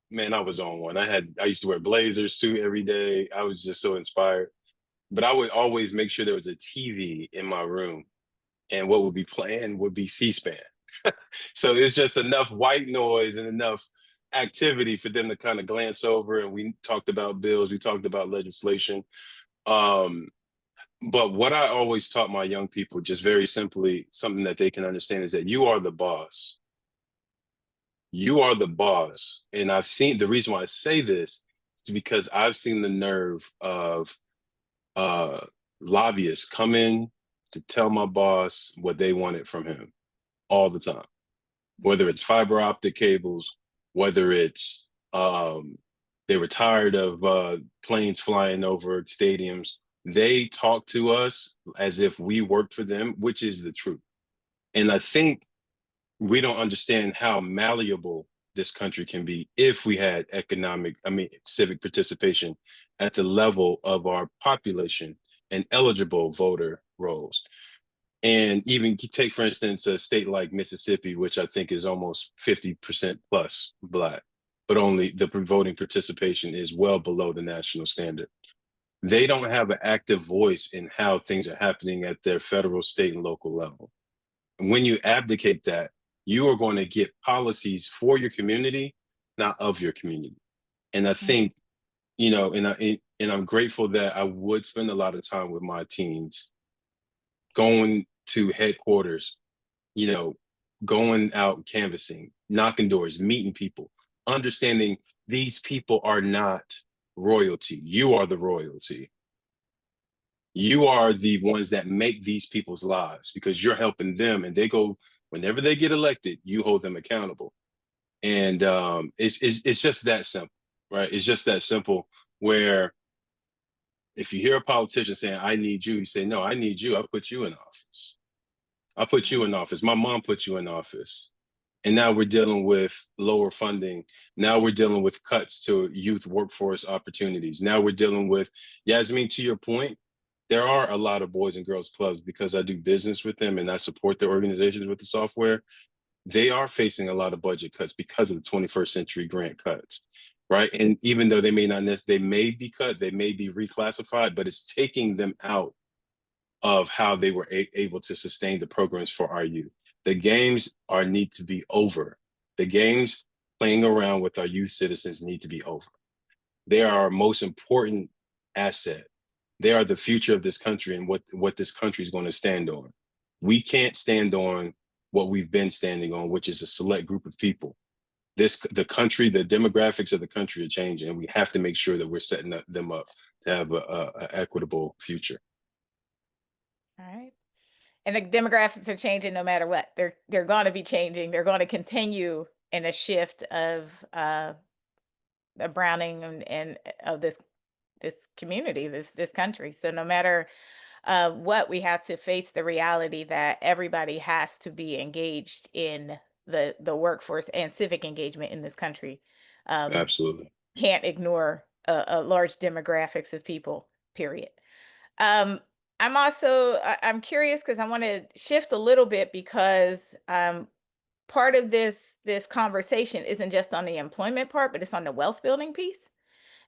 man, I was on one. I used to wear blazers too every day. I was just so inspired. But I would always make sure there was a TV in my room, and what would be playing would be C-SPAN. So it's just enough white noise and enough activity for them to kind of glance over. And we talked about bills, we talked about legislation. Um, but what I always taught my young people, just very simply, something that they can understand, is that you are the boss. You are the boss. And I've seen the reason why I say this is because I've seen the nerve of uh, lobbyists come in to tell my boss what they wanted from him all the time, whether it's fiber optic cables, whether it's they were tired of planes flying over stadiums. They talk to us as if we work for them, which is the truth. And I think we don't understand how malleable this country can be if we had civic participation at the level of our population and eligible voter rolls. And even take, for instance, a state like Mississippi, which I think is almost 50% plus Black, but only the voting participation is well below the national standard. They don't have an active voice in how things are happening at their federal, state, and local level. When you abdicate that, you are going to get policies for your community, not of your community. And I think, and I'm grateful that I would spend a lot of time with my teens, going to headquarters, going out canvassing, knocking doors, meeting people, understanding these people are not royalty. You are the royalty. You are the ones that make these people's lives, because you're helping them, and whenever they get elected, you hold them accountable. And it's just that simple, right? It's just that simple, where if you hear a politician saying, I need you, you say, no, I need you. I put you in office. I put you in office. My mom put you in office. And now we're dealing with lower funding. Now we're dealing with cuts to youth workforce opportunities. Now we're dealing with, Yasmin, to your point, there are a lot of boys and girls clubs, because I do business with them and I support the organizations with the software. They are facing a lot of budget cuts because of the 21st century grant cuts, right? And even though they may not necessarily, they may be cut, they may be reclassified, but it's taking them out of how they were able to sustain the programs for our youth. The games need to be over. The games playing around with our youth citizens need to be over. They are our most important asset. They are the future of this country and what this country is going to stand on. We can't stand on what we've been standing on, which is a select group of people. The demographics of the country are changing, and we have to make sure that we're setting them up to have an equitable future. All right. And the demographics are changing no matter what. They're going to be changing. They're going to continue in a shift of the browning and of this community, this country. So no matter what, we have to face the reality that everybody has to be engaged in the workforce and civic engagement in this country. Absolutely. Can't ignore a large demographics of people, period. I'm curious because I want to shift a little bit, because part of this conversation isn't just on the employment part, but it's on the wealth building piece.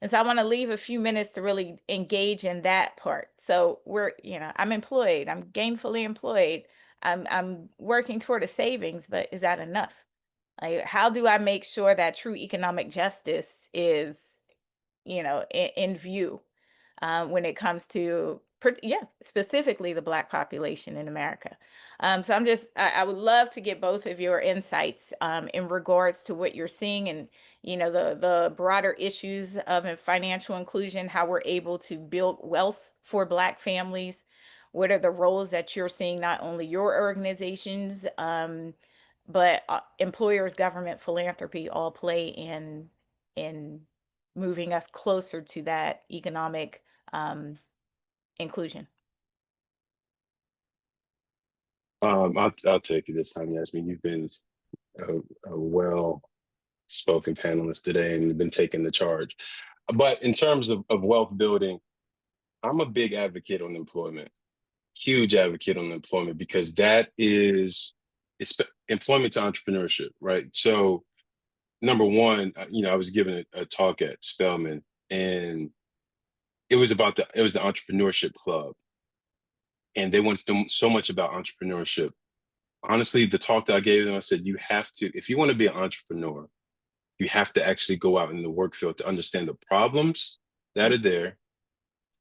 And so I want to leave a few minutes to really engage in that part. So I'm employed, I'm gainfully employed, I'm working toward a savings, but is that enough? Like, how do I make sure that true economic justice is, in view when it comes to yeah, specifically the Black population in America. So I would love to get both of your insights in regards to what you're seeing and, the broader issues of financial inclusion, how we're able to build wealth for Black families. What are the roles that you're seeing, not only your organizations, but employers, government, philanthropy all play in moving us closer to that economic inclusion. I'll take it this time, Yasmin. You've been a well-spoken panelist today, and you've been taking the charge. But in terms of wealth building, I'm a big advocate on employment, huge advocate on employment, because that is it's employment to entrepreneurship, right? So number one, I was giving a talk at Spelman, and it was the entrepreneurship club, and they went through so much about entrepreneurship. Honestly, the talk that I gave them, I said, you have to, if you want to be an entrepreneur, you have to actually go out in the work field to understand the problems that are there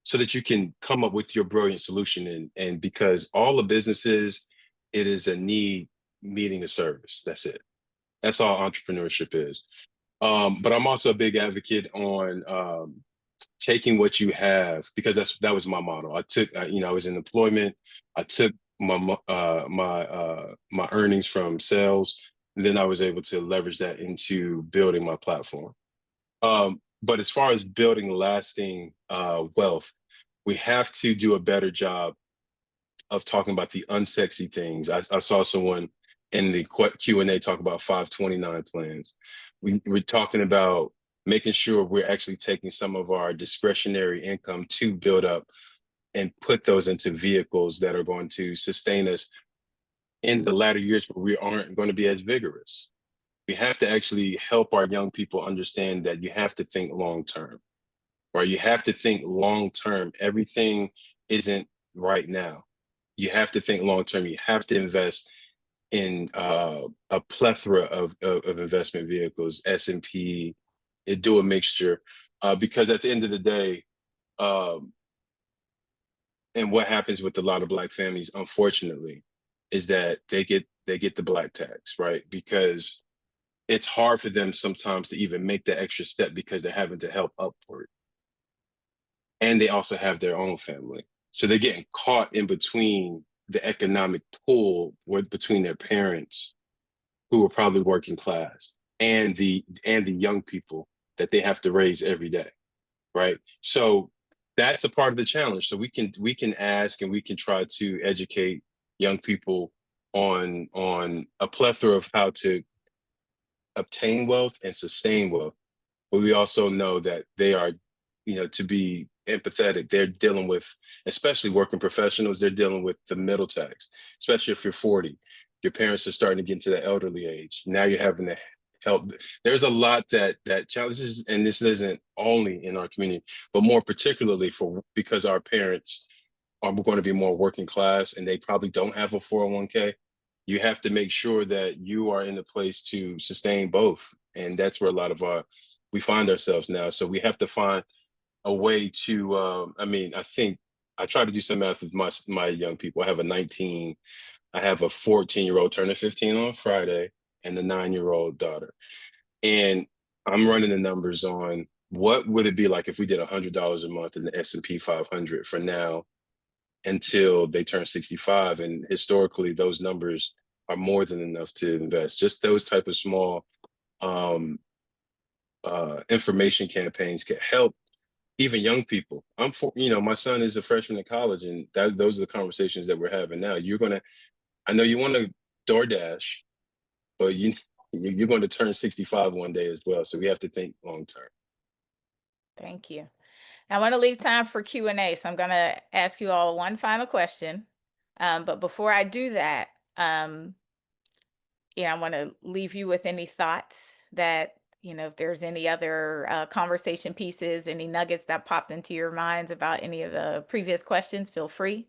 so that you can come up with your brilliant solution. And because all the businesses, it is a need meeting a service. That's it. That's all entrepreneurship is. But I'm also a big advocate on taking what you have, because that was my model. I was in employment. I took my earnings from sales, and then I was able to leverage that into building my platform. But as far as building lasting wealth, we have to do a better job of talking about the unsexy things. I saw someone in the Q&A talk about 529 plans. We're talking about making sure we're actually taking some of our discretionary income to build up and put those into vehicles that are going to sustain us in the latter years, but we aren't going to be as vigorous. We have to actually help our young people understand that you have to think long term, or you have to think long term. Everything isn't right now. You have to think long term. You have to invest in a plethora of investment vehicles, S&P, do a mixture, because at the end of the day, and what happens with a lot of Black families, unfortunately, is that they get the Black tax, right? Because it's hard for them sometimes to even make the extra step because they're having to help upward. And they also have their own family. So they're getting caught in between the economic pool between their parents, who are probably working class, and the young people that they have to raise every day, right? So that's a part of the challenge. So we can ask, and we can try to educate young people on a plethora of how to obtain wealth and sustain wealth. But we also know that they are, to be empathetic, they're dealing with, especially working professionals, they're dealing with the middle tax, especially if you're 40. Your parents are starting to get into the elderly age. Now you're having to help. There's a lot that challenges, and this isn't only in our community, but more particularly because our parents are going to be more working class and they probably don't have a 401k. You have to make sure that you are in a place to sustain both. And that's where a lot of we find ourselves now. So we have to find a way to, I think I try to do some math with my young people. I have a 14-year-old turning 15 on Friday, and a 9-year-old daughter. And I'm running the numbers on what would it be like if we did $100 a month in the S&P 500 for now until they turn 65. And historically, those numbers are more than enough to invest. Just those type of small information campaigns can help even young people. My son is a freshman in college, and those are the conversations that we're having now. I know you want to DoorDash, but you're going to turn 65 one day as well. So we have to think long term. Thank you. I want to leave time for Q&A, so I'm going to ask you all one final question. But before I do that, I want to leave you with any thoughts that, if there's any other conversation pieces, any nuggets that popped into your minds about any of the previous questions, feel free.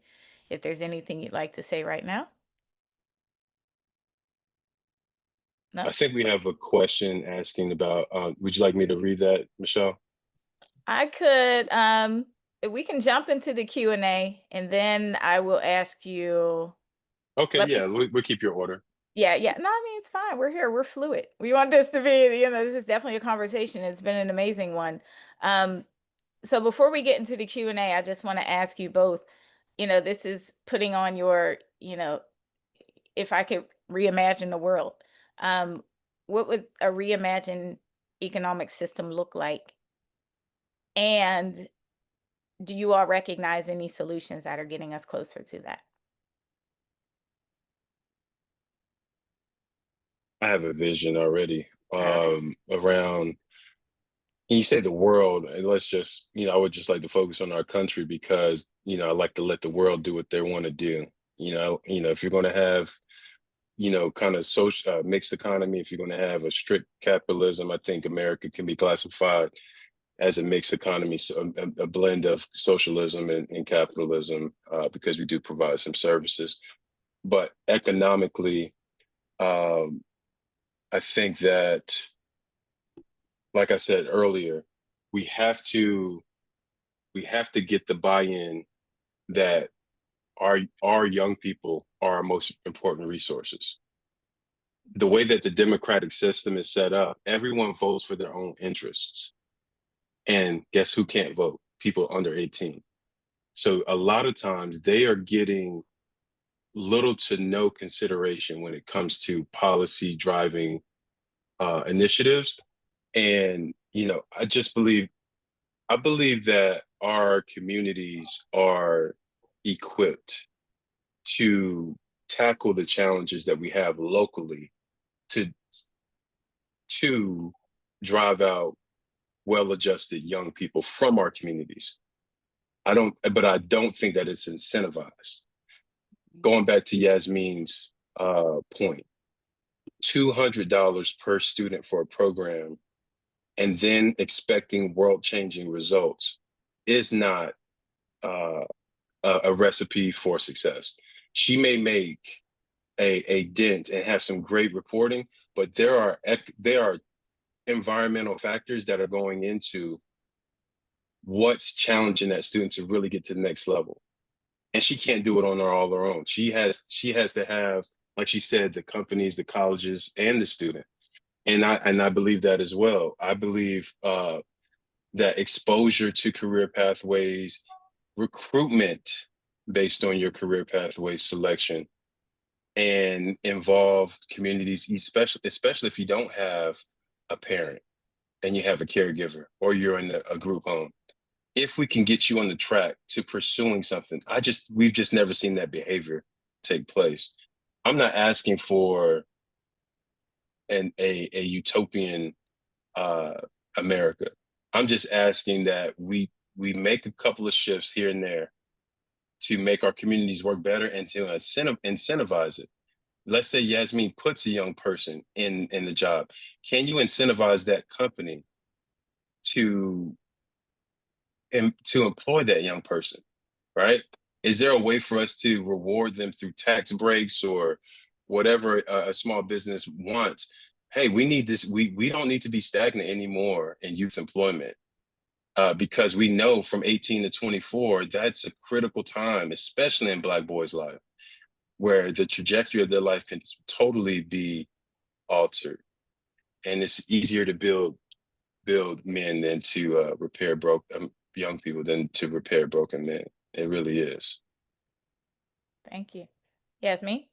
If there's anything you'd like to say right now. No? I think we have a question asking about, would you like me to read that, Michelle? I could, we can jump into the Q&A and then I will ask you, Okay, let me, yeah, we'll keep your order. yeah, yeah. No, I mean, it's fine. We're here. We're fluid. We want this to be, this is definitely a conversation. It's been an amazing one. So before we get into the Q&A, I just want to ask you both, this is putting on your, if I could reimagine the world, what would a reimagined economic system look like? And do you all recognize any solutions that are getting us closer to that? I have a vision already Okay. around. And you say the world, and let's just, I would just like to focus on our country because, I like to let the world do what they want to do. If you're going to have, kind of social mixed economy, if you're going to have a strict capitalism, I think America can be classified as a mixed economy, so a blend of socialism and capitalism, because we do provide some services. But economically, um, I think that, like I said earlier, we have to we have to get the buy-in that our young people are our most important resources. The way that the democratic system is set up, everyone votes for their own interests. And guess who can't vote? People under 18. So a lot of times they are getting little to no consideration when it comes to policy driving initiatives. And I believe that our communities are equipped to tackle the challenges that we have locally to to drive out well-adjusted young people from our communities. I don't think that it's incentivized. Going back to Yasmin's point, $200 per student for a program and then expecting world-changing results is not uh, a recipe for success. She may make a dent and have some great reporting, but there are environmental factors that are going into what's challenging that student to really get to the next level. And she can't do it on all her own. She has to have, like she said, the companies, the colleges, and the student. And I believe that as well. I believe that exposure to career pathways, recruitment based on your career pathway selection, and involved communities, especially if you don't have a parent and you have a caregiver or you're in a group home. If we can get you on the track to pursuing something, we've just never seen that behavior take place. I'm not asking for a utopian uh, America. I'm just asking that we make a couple of shifts here and there to make our communities work better and to incentivize it. Let's say Yasmin puts a young person in the job. Can you incentivize that company to to employ that young person, right? Is there a way for us to reward them through tax breaks or whatever a small business wants? Hey, we need this. We don't need to be stagnant anymore in youth employment, because we know from 18 to 24, that's a critical time, especially in Black boys' life, where the trajectory of their life can totally be altered. And it's easier to build men than to repair broke young people than to repair broken men. It really is. Thank you. Yasmin?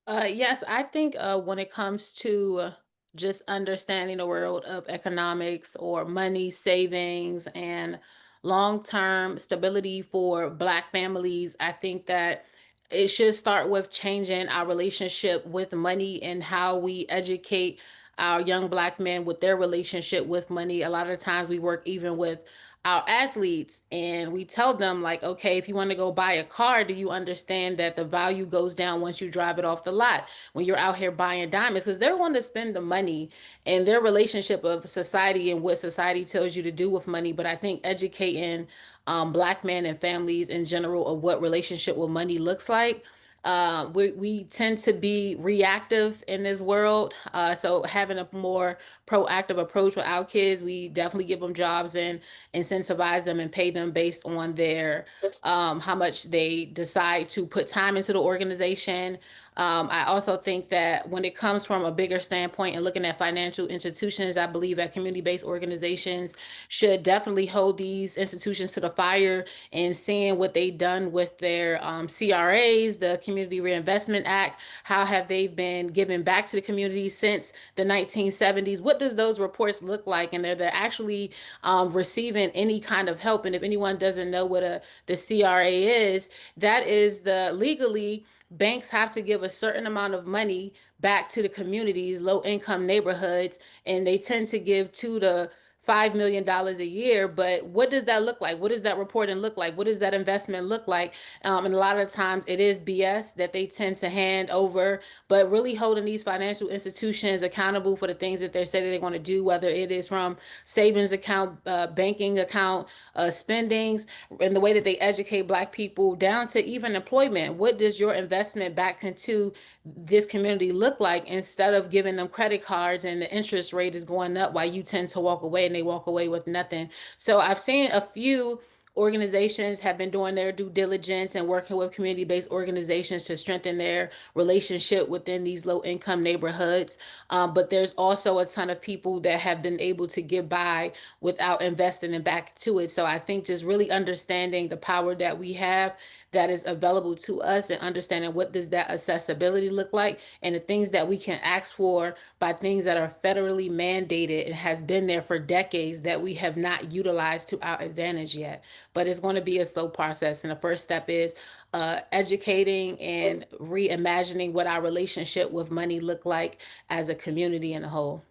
Yes, I think when it comes to just understanding the world of economics or money savings and long-term stability for Black families, I think that it should start with changing our relationship with money and how we educate our young Black men with their relationship with money. A lot of times we work even with our athletes and we tell them like, okay, if you want to go buy a car, do you understand that the value goes down once you drive it off the lot when you're out here buying diamonds? Because they're going to spend the money and their relationship of society and what society tells you to do with money. But I think educating Black men and families in general of what relationship with money looks like We tend to be reactive in this world. So having a more proactive approach with our kids, we definitely give them jobs and incentivize them and pay them based on their how much they decide to put time into the organization. I also think that when it comes from a bigger standpoint and looking at financial institutions, I believe that community-based organizations should definitely hold these institutions to the fire and seeing what they've done with their CRAs, the Community Reinvestment Act. How have they been giving back to the community since the 1970s? What does those reports look like? And they're actually receiving any kind of help. And if anyone doesn't know what the CRA is, that is the legally banks have to give a certain amount of money back to the communities, low income neighborhoods, and they tend to give $2 to $5 million a year. But what does that look like? What does that reporting look like? What does that investment look like? And a lot of times it is BS that they tend to hand over, but really holding these financial institutions accountable for the things that they say that they want to do, whether it is from savings account, banking account, spendings, and the way that they educate Black people down to even employment. What does your investment back into this community look like, instead of giving them credit cards and the interest rate is going up while you tend to walk away and they walk away with nothing? So I've seen a few organizations have been doing their due diligence and working with community-based organizations to strengthen their relationship within these low-income neighborhoods. But there's also a ton of people that have been able to get by without investing and back to it. So I think just really understanding the power that we have that is available to us and understanding what does that accessibility look like, and the things that we can ask for by things that are federally mandated and has been there for decades that we have not utilized to our advantage yet. But it's going to be a slow process. And the first step is educating and reimagining what our relationship with money look like as a community in a whole.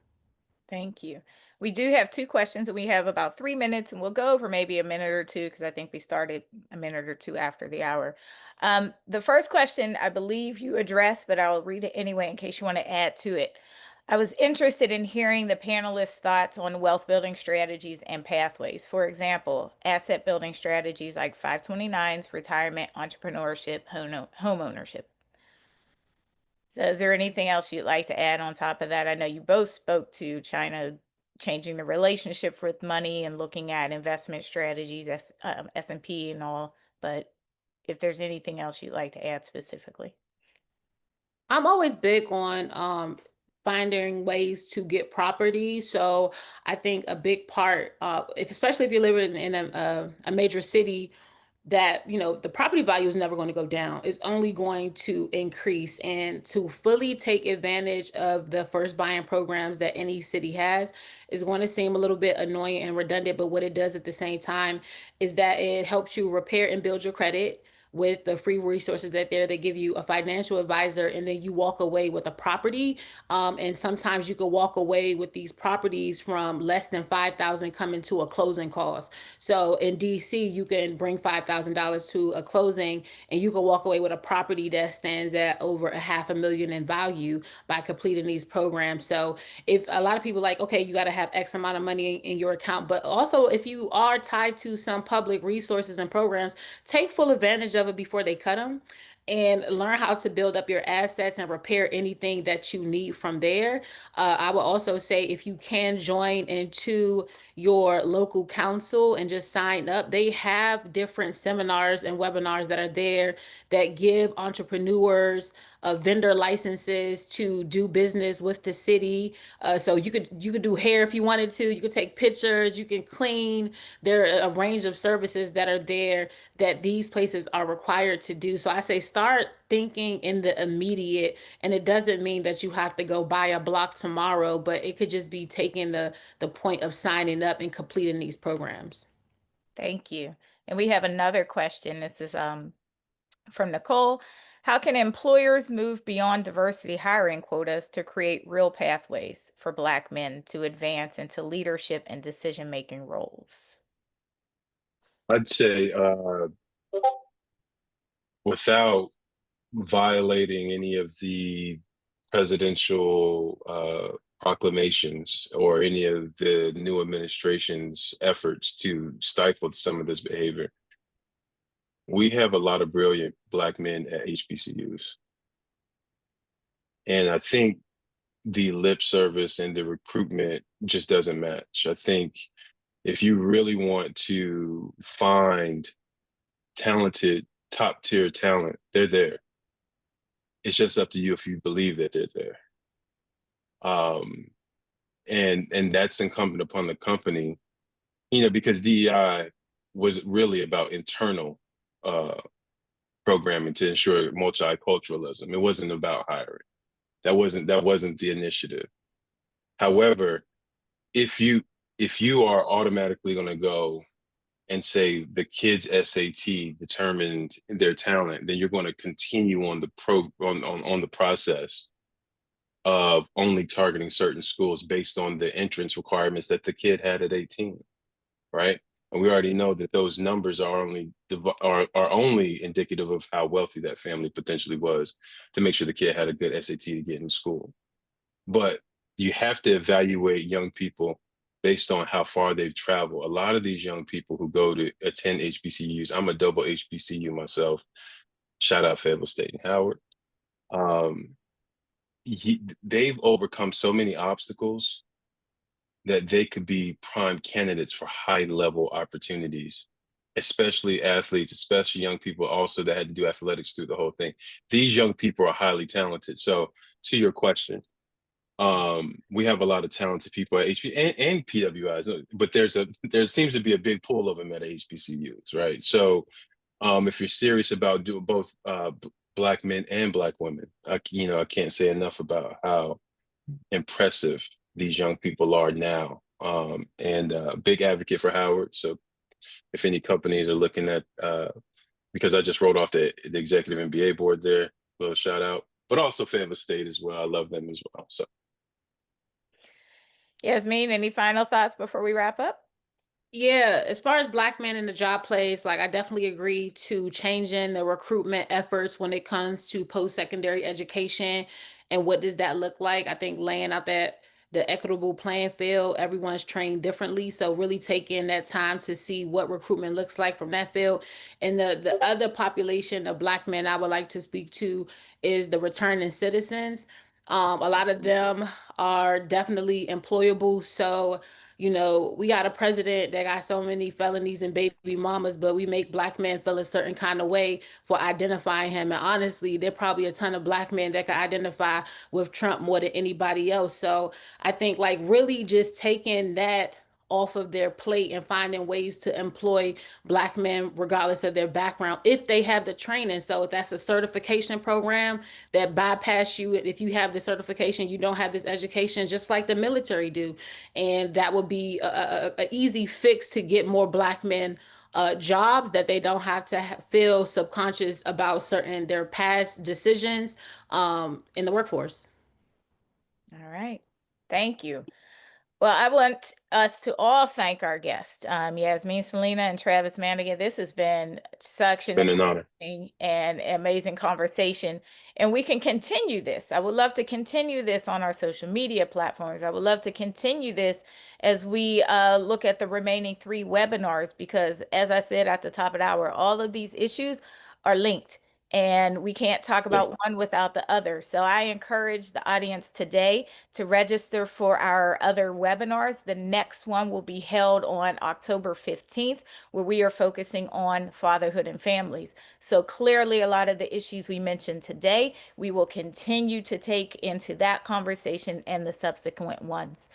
Thank you. We do have two questions, and we have about 3 minutes, and we'll go over maybe a minute or two because I think we started a minute or two after the hour. The first question, I believe you addressed, but I'll read it anyway in case you want to add to it. I was interested in hearing the panelists' thoughts on wealth building strategies and pathways. For example, asset building strategies like 529s, retirement, entrepreneurship, home ownership. So is there anything else you'd like to add on top of that? I know you both spoke to China changing the relationship with money and looking at investment strategies, S&P and all, but if there's anything else you'd like to add specifically. I'm always big on finding ways to get property. So I think a big part, especially if you're living in a major city, that the property value is never going to go down. It's only going to increase. And to fully take advantage of the first buying programs that any city has is going to seem a little bit annoying and redundant, but what it does at the same time is that it helps you repair and build your credit with the free resources that they give you a financial advisor, and then you walk away with a property. And sometimes you could walk away with these properties from less than $5,000 coming to a closing cost. So in DC, you can bring $5,000 to a closing and you can walk away with a property that stands at over $500,000 in value by completing these programs. So if a lot of people like, okay, you got to have X amount of money in your account, but also if you are tied to some public resources and programs, take full advantage of it before they cut them, and learn how to build up your assets and repair anything that you need from there. I would also say if you can join into your local council and just sign up, they have different seminars and webinars that are there that give entrepreneurs vendor licenses to do business with the city. So you could do hair if you wanted to, you could take pictures, you can clean. There are a range of services that are there that these places are required to do. So I say start thinking in the immediate, and it doesn't mean that you have to go buy a block tomorrow, but it could just be taking the point of signing up and completing these programs. Thank you. And we have another question. This is from Nicole. How can employers move beyond diversity hiring quotas to create real pathways for Black men to advance into leadership and decision-making roles? I'd say without violating any of the presidential proclamations or any of the new administration's efforts to stifle some of this behavior. We have a lot of brilliant Black men at HBCUs. And I think the lip service and the recruitment just doesn't match. I think if you really want to find talented, top tier talent, they're there. It's just up to you if you believe that they're there. And that's incumbent upon the company, because DEI was really about internal programming to ensure multiculturalism. It wasn't about hiring. That wasn't the initiative. However, if you are automatically going to go and say the kids SAT determined their talent, then you're going to continue on the process of only targeting certain schools based on the entrance requirements that the kid had at 18, right? And we already know that those numbers are only indicative of how wealthy that family potentially was to make sure the kid had a good SAT to get in school. But you have to evaluate young people based on how far they've traveled. A lot of these young people who go to attend HBCUs, I'm a double HBCU myself. Shout out Fayetteville State and Howard. They've overcome so many obstacles that they could be prime candidates for high level opportunities, especially athletes, especially young people also that had to do athletics through the whole thing. These young people are highly talented. So to your question, we have a lot of talented people at HB and PWIs, but there seems to be a big pool of them at HBCUs, right? So if you're serious about doing both Black men and Black women, I can't say enough about how impressive these young people are now. And big advocate for Howard. So if any companies are looking at, because I just wrote off the executive MBA board there, little shout out, but also Fayetteville State as well. I love them as well. So. Yasmin, any final thoughts before we wrap up? Yeah, as far as Black men in the job place, like I definitely agree to changing the recruitment efforts when it comes to post-secondary education and what does that look like. I think laying out that the equitable playing field, everyone's trained differently. So really taking that time to see what recruitment looks like from that field. And the other population of Black men I would like to speak to is the returning citizens. A lot of them are definitely employable. So we got a president that got so many felonies and baby mamas, but we make Black men feel a certain kind of way for identifying him. And honestly, there are probably a ton of Black men that could identify with Trump more than anybody else. So I think like really just taking that off of their plate and finding ways to employ Black men regardless of their background if they have the training. So if that's a certification program that bypass you, if you have the certification, you don't have this education, just like the military do, and that would be a easy fix to get more Black men jobs, that they don't have to feel subconscious about certain their past decisions in the workforce. All right. Thank you. Well, I want us to all thank our guests, Yasmin, Salina, and Travis Manigan. This has been such an Been an honor. and amazing conversation, and we can continue this. I would love to continue this on our social media platforms. I would love to continue this as we look at the remaining 3 webinars, because as I said at the top of the hour, all of these issues are linked. And we can't talk about one without the other. So I encourage the audience today to register for our other webinars. The next one will be held on October 15th, where we are focusing on fatherhood and families. So clearly, a lot of the issues we mentioned today, we will continue to take into that conversation and the subsequent ones.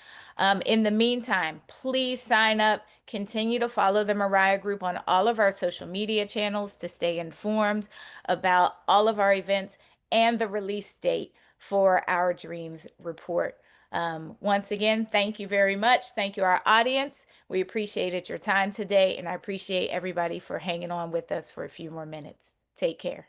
In the meantime, please sign up. Continue to follow the Moriah Group on all of our social media channels to stay informed about all of our events and the release date for our Dreams Report. Once again, thank you very much. Thank you, our audience. We appreciated your time today, and I appreciate everybody for hanging on with us for a few more minutes. Take care.